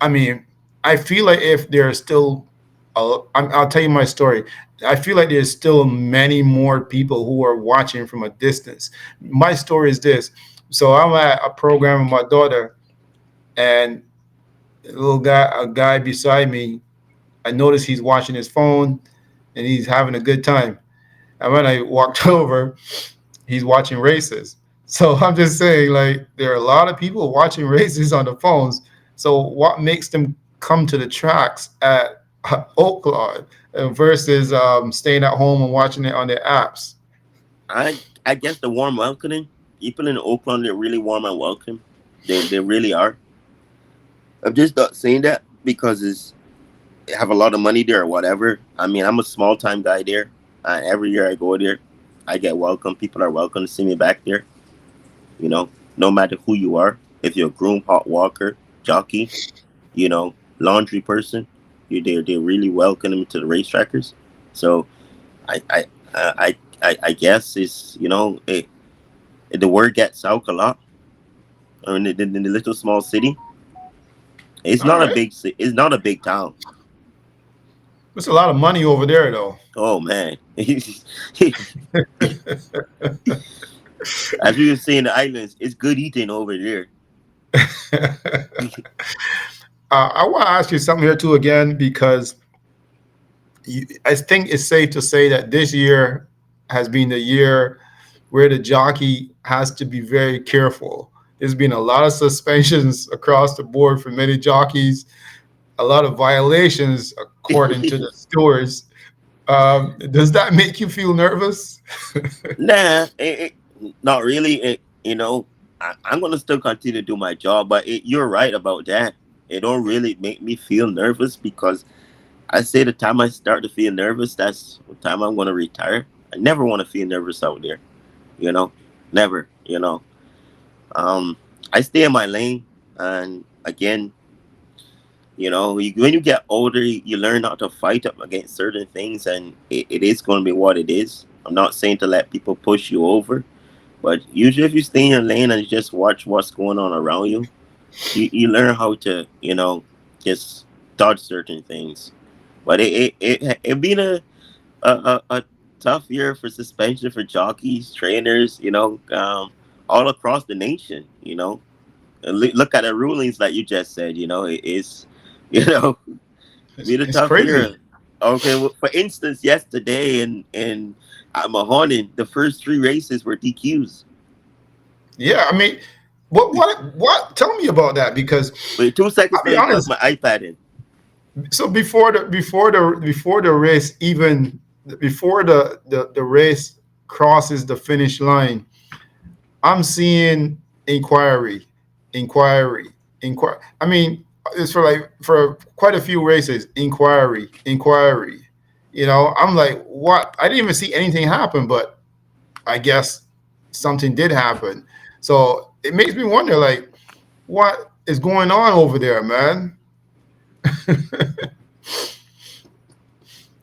I mean, I feel like if there's still, I'll tell you my story. I feel like there's still many more people who are watching from a distance. My story is this. So I'm at a program with my daughter, and a guy beside me, I noticed he's watching his phone and he's having a good time. And when I walked over, he's watching races. So I'm just saying, like, there are a lot of people watching races on the phones. So what makes them come to the tracks at Oaklawn versus staying at home and watching it on their apps? I guess the warm welcoming. People in Oakland, they're really warm and welcome. They really are. I'm just not saying that because it's have a lot of money there or whatever. I mean, I'm a small time guy there. Every year I go there, I get welcome. People are welcome to see me back there. You know, no matter who you are, if you're a groom, hot walker, jockey, laundry person, they really welcome them to the racetrackers. So I I I guess it's the word gets out a lot. In the little small city, it's All not a right. big it's not a big town. There's a lot of money over there, though. Oh man, as we were saying, the islands, it's good eating over there. I want to ask you something here, too, again, because I think it's safe to say that this year has been the year where the jockey has to be very careful. There's been a lot of suspensions across the board for many jockeys, a lot of violations according to the stewards. Does that make you feel nervous? Nah, not really. I'm gonna still continue to do my job, but you're right about that. It don't really make me feel nervous because I say the time I start to feel nervous, that's the time I'm gonna retire. I never want to feel nervous out there. You know, never. I stay in my lane, and again, when you get older, you learn how to fight up against certain things, and it is going to be what it is. I'm not saying to let people push you over, but usually if you stay in your lane and you just watch what's going on around you, you learn how to, just dodge certain things. But it been a tough year for suspension for jockeys, trainers, all across the nation. And look at the rulings that you just said. It is, you know, been a It's tough crazy. year. Okay, well, for instance, yesterday in at Mahoning, the first three races were DQs. Yeah, I mean, what? Tell me about that because Wait 2 seconds, I'll let be me plug honest. my iPad in. So before the race, even before the race crosses the finish line, I'm seeing inquiry, inquiry, inquiry. I mean, it's for quite a few races, inquiry, inquiry. I'm like, what? I didn't even see anything happen, but I guess something did happen. So it makes me wonder, like, what is going on over there, man?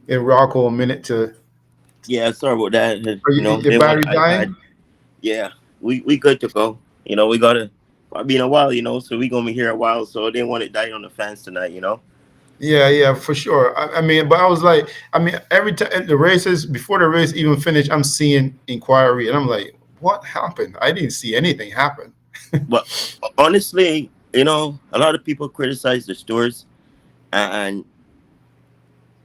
Give Rocco a minute to. Yeah, sorry about that. Are you, your They want battery an iPad. dying? Yeah, we good to go. We gotta probably be in a while. So we gonna be here a while. So they want it die on the fans tonight. Yeah, yeah, for sure. I mean, but I was like, I mean, every time the races before the race even finished, I'm seeing inquiry, and I'm like, what happened? I didn't see anything happen. But honestly, a lot of people criticize the stores, and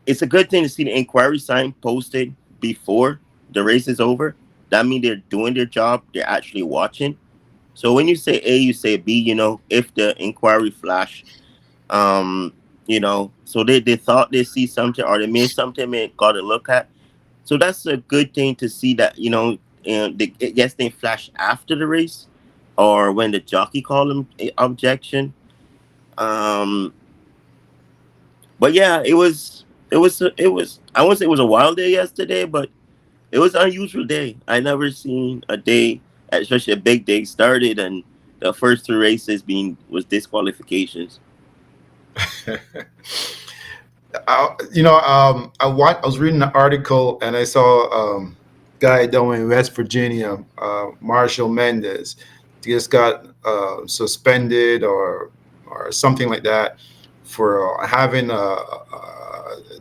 it's a good thing to see the inquiry sign posted before the race is over. That means they're doing their job. They're actually watching. So when you say A, you say B. If the inquiry flash, so they thought they see something or they made something and got to look at. So that's a good thing to see that and I guess they flash after the race or when the jockey called them objection. Um, but yeah, it was. I won't say it was a wild day yesterday, but it was an unusual day. I never seen a day, especially a big day, started and the first three races being was disqualifications. I was reading an article and I saw guy down in West Virginia, Marshall Mendez, just got suspended or something like that having a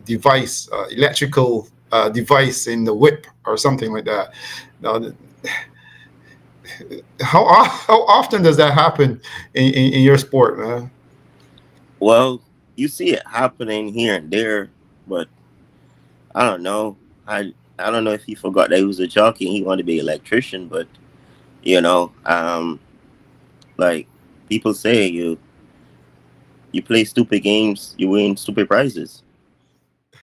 device, electrical device in the whip or something like that. Now, how often does that happen in your sport, man? Well, you see it happening here and there, but I don't know. I don't know if he forgot that he was a jockey and he wanted to be an electrician, but you know, like people say, you play stupid games, you win stupid prizes.